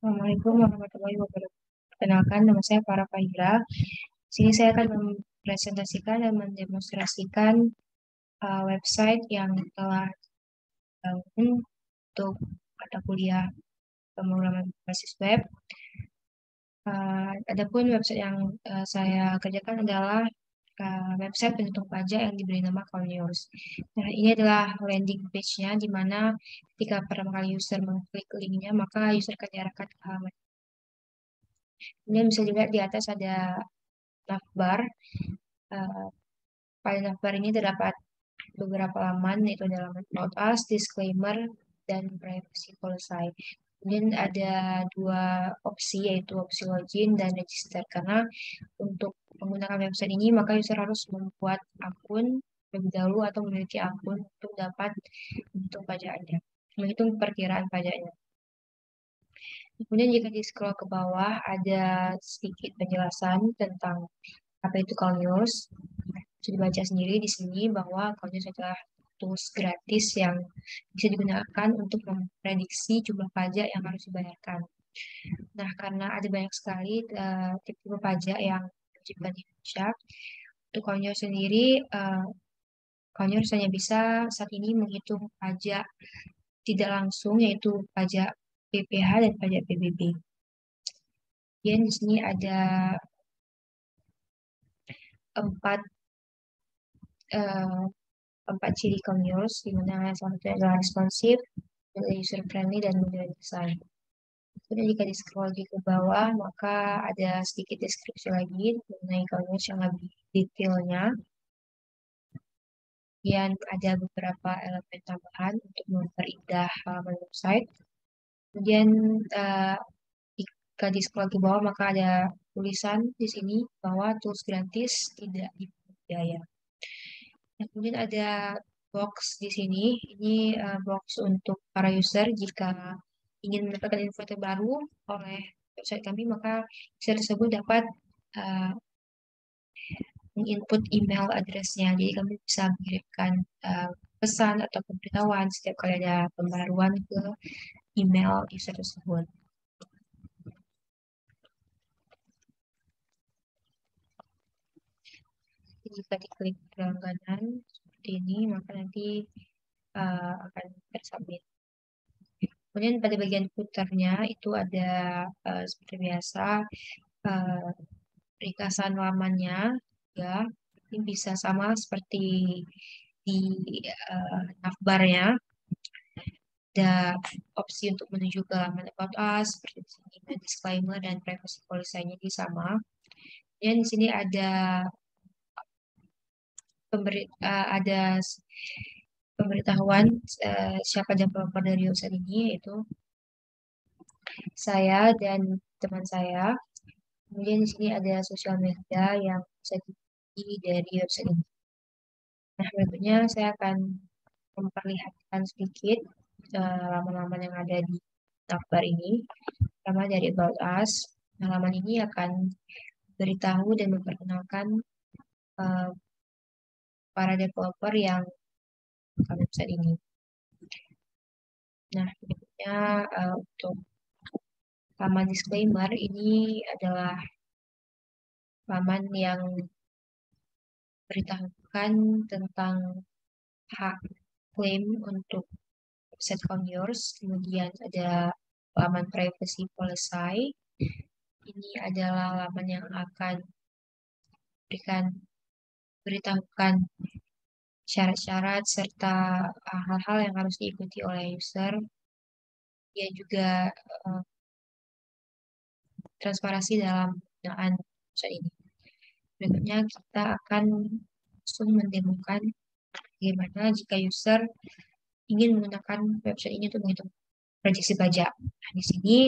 Assalamualaikum warahmatullahi wabarakatuh. Perkenalkan, nama saya Farah Fahira. Di sini saya akan mempresentasikan dan mendemonstrasikan website yang telah dibangun untuk mata kuliah pemrograman berbasis web. Adapun website yang saya kerjakan adalah website penuntung pajak yang diberi nama Conyers. Nah, ini adalah landing page-nya, di mana ketika pertama kali user mengklik linknya, maka user akan diarahkan ke halaman. Kemudian bisa dilihat di atas ada navbar. Uh, Pada navbar ini terdapat beberapa laman, yaitu ada laman About Us, Disclaimer, dan Privacy Policy. Kemudian ada dua opsi, yaitu opsi login dan register. Karena untuk menggunakan website ini, maka user harus membuat akun lebih dahulu atau memiliki akun untuk dapat menghitung pajaknya, menghitung perkiraan pajaknya. Kemudian jika di scroll ke bawah, ada sedikit penjelasan tentang apa itu Conyers. Bisa dibaca sendiri di sini bahwa Conyers adalah tools gratis yang bisa digunakan untuk memprediksi jumlah pajak yang harus dibayarkan. Nah, karena ada banyak sekali tipe pajak yang diwajibkan di Indonesia, untuk Conyers sendiri, Conyers hanya bisa saat ini menghitung pajak tidak langsung, yaitu pajak PPh dan pajak PBB. Kemudian di sini ada empat uh, empat ciri Conyers, di mana salah satunya adalah responsif, user friendly, dan modern design. Kemudian jika di scroll lagi ke bawah, maka ada sedikit deskripsi lagi mengenai Conyers yang lebih detailnya. Kemudian ada beberapa elemen tambahan untuk memperindah halaman website. Kemudian jika di scroll ke bawah, maka ada tulisan di sini bahwa tools gratis tidak dipungut biaya. Nah, kemudian ada box di sini. Ini box untuk para user jika ingin mendapatkan info terbaru oleh website kami, maka user tersebut dapat uh, menginput email address-nya. Jadi kami bisa mengirimkan pesan atau pemberitahuan setiap kali ada pembaruan ke email user tersebut. Jika diklik berlangganan seperti ini, maka nanti akan tersubmit. Kemudian pada bagian footernya itu ada seperti biasa ringkasan lamannya, ya. Ini bisa sama seperti di navbarnya. Ada opsi untuk menuju ke halaman About Us, seperti di sini, disclaimer dan privacy policy-nya di sama. Dan di sini ada pemberitahuan siapa developer dari website ini, yaitu saya dan teman saya. Kemudian di sini ada sosial media yang bisa diikuti dari website ini. Nah, berikutnya saya akan memperlihatkan sedikit laman-laman yang ada di navbar ini. Pertama dari About Us. Halaman ini akan beritahu dan memperkenalkan para developer yang menggunakan website ini. Nah, berikutnya untuk laman disclaimer ini adalah laman yang beritahukan tentang hak klaim untuk website Conyers. Kemudian ada laman privacy policy. Ini adalah laman yang akan beritahukan syarat-syarat serta hal-hal yang harus diikuti oleh user. Dia juga transparansi dalam penggunaan website ini. Berikutnya kita akan langsung mendemokan bagaimana jika user ingin menggunakan website ini untuk menghitung prediksi pajak. Nah, di sini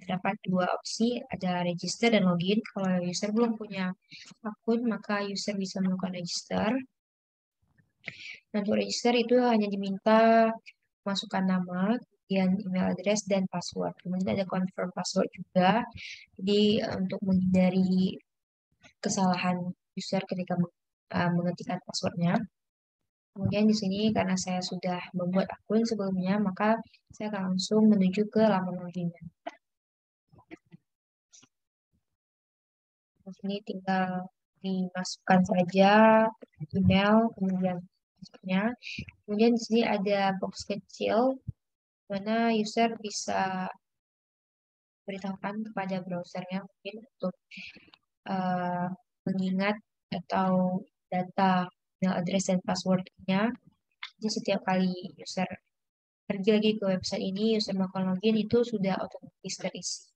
terdapat dua opsi, ada register dan login. Kalau user belum punya akun, maka user bisa melakukan register. Nah, untuk register itu hanya diminta masukkan nama, kemudian email address, dan password. Kemudian ada confirm password juga. Jadi untuk menghindari kesalahan user ketika mengetikkan passwordnya. Kemudian di sini karena saya sudah membuat akun sebelumnya, maka saya akan langsung menuju ke laman login. Di sini tinggal dimasukkan saja email, kemudian passwordnya. Kemudian di sini ada box kecil mana user bisa beritahukan kepada browsernya mungkin untuk eh, mengingat atau data email address dan passwordnya. Jadi setiap kali user pergi lagi ke website ini, user melakukan login itu sudah otomatis terisi.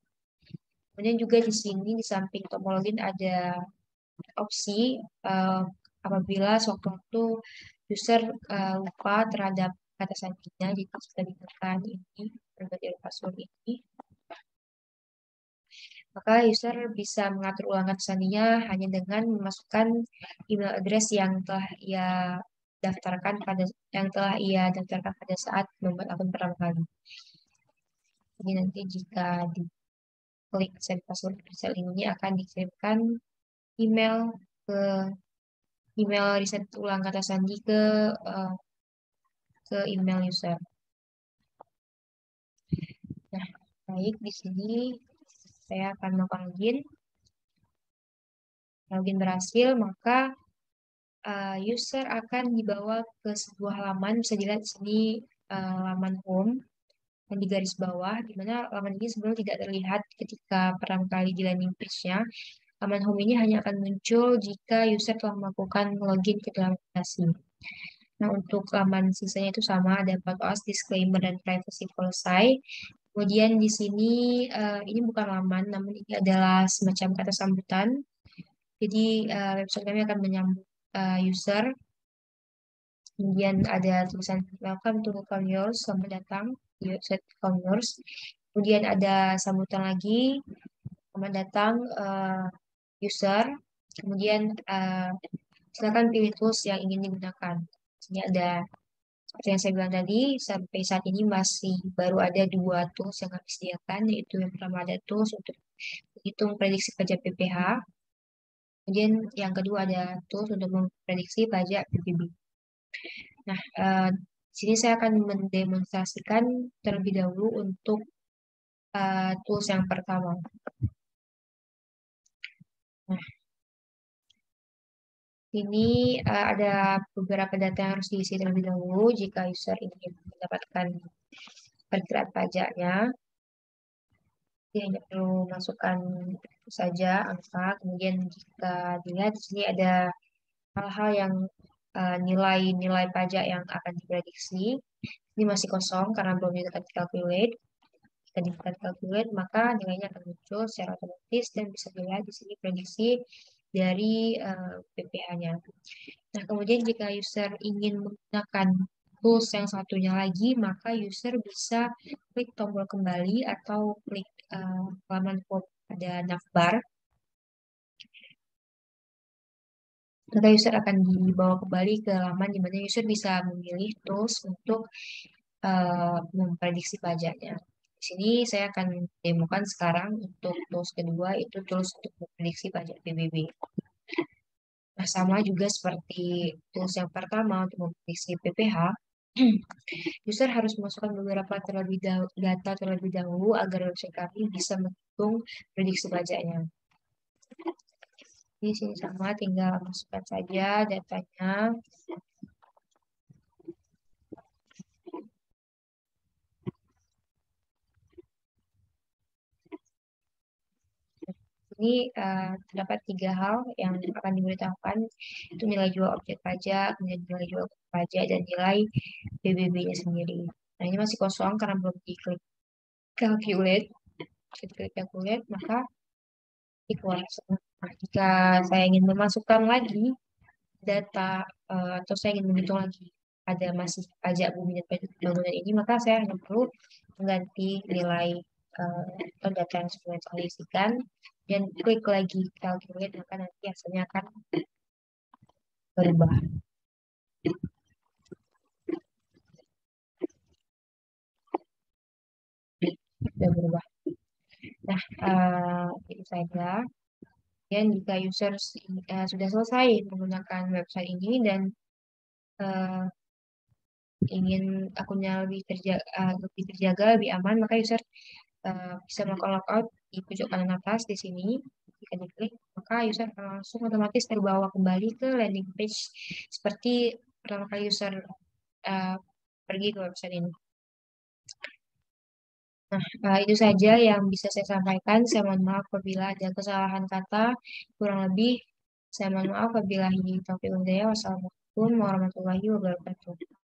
Kemudian juga di sini di samping tombol login ada opsi eh, apabila sewaktu-waktu user lupa terhadap kata sandinya, jika sudah ditekan ini berbagai password ini, maka user bisa mengatur ulang kata sandinya hanya dengan memasukkan email address yang telah ia daftarkan pada saat membuat akun pertama kali. Jadi nanti jika diklik send password reset ini akan dikirimkan email ke email reset ulang kata sandi eh, ke email user. Nah, baik di sini saya akan melakukan login. Login berhasil, maka user akan dibawa ke sebuah laman, bisa dilihat di sini laman home yang di garis bawah, di mana laman ini sebenarnya tidak terlihat ketika pertama kali di landing page-nya. Laman home ini hanya akan muncul jika user telah melakukan login ke dalam aplikasi. Nah, untuk laman sisanya itu sama, ada 4 OAS, disclaimer, dan privacy selesai. Kemudian di sini, ini bukan laman, namun ini adalah semacam kata sambutan. Jadi, website kami akan menyambut user. Kemudian ada tulisan welcome to Calm Yours, selamat datang di website Calm Yours. Kemudian ada sambutan lagi, selamat datang user. Kemudian silakan pilih tools yang ingin digunakan. Sini ada seperti yang saya bilang tadi, sampai saat ini masih baru ada 2 tools yang kami sediakan, yaitu yang pertama ada tools untuk menghitung prediksi pajak PPh, kemudian yang kedua ada tools untuk memprediksi pajak PBB. Nah, di sini saya akan mendemonstrasikan terlebih dahulu untuk tools yang pertama. Nah, ini ada beberapa data yang harus diisi terlebih dahulu jika user ingin mendapatkan perkiraan pajaknya. Dia hanya perlu masukkan saja angka. Kemudian jika dilihat di sini ada hal-hal yang nilai-nilai pajak yang akan diprediksi. Ini masih kosong karena belum ditekan calculate. Jika ditekan calculate, maka nilainya akan muncul secara otomatis dan bisa dilihat di sini prediksi dari PPh-nya. Nah, kemudian jika user ingin menggunakan tools yang satunya lagi, maka user bisa klik tombol kembali atau klik halaman home pada navbar. Maka user akan dibawa kembali ke halaman di mana user bisa memilih tools untuk memprediksi pajaknya. Di sini saya akan demokan sekarang untuk tools kedua, itu tools untuk memprediksi pajak PBB. Nah, sama juga seperti tools yang pertama untuk memprediksi PPh, user harus memasukkan beberapa data terlebih dahulu agar website kami bisa menghitung prediksi pajaknya. Di sini sama, tinggal masukkan saja datanya. Ini terdapat 3 hal yang akan diberitahukan, itu nilai jual objek pajak, kemudian nilai jual pajak, dan nilai PBB-nya sendiri. Nah, ini masih kosong karena belum diklik calculate. Klik calculate, maka keluar semua. Nah, jika saya ingin memasukkan lagi data atau saya ingin menghitung lagi ada masih pajak bumi dan pajak bangunan ini, maka saya hanya perlu mengganti nilai atau data yang sudah saya isikan dan klik lagi calculate, maka nanti hasilnya akan berubah. Sudah berubah. Nah, itu saja. Dan jika user sudah selesai menggunakan website ini dan eh, ingin akunnya lebih terjaga, lebih aman, maka user bisa melakukan logout di pojok kanan atas di sini. Jika diklik, maka user akan langsung otomatis terbawa kembali ke landing page seperti pertama kali user uh, pergi ke website ini. Nah, itu saja yang bisa saya sampaikan. Saya mohon maaf apabila ada kesalahan kata. Kurang lebih, saya mohon maaf apabila ini taufiq wal hidayah. Wassalamualaikum warahmatullahi wabarakatuh.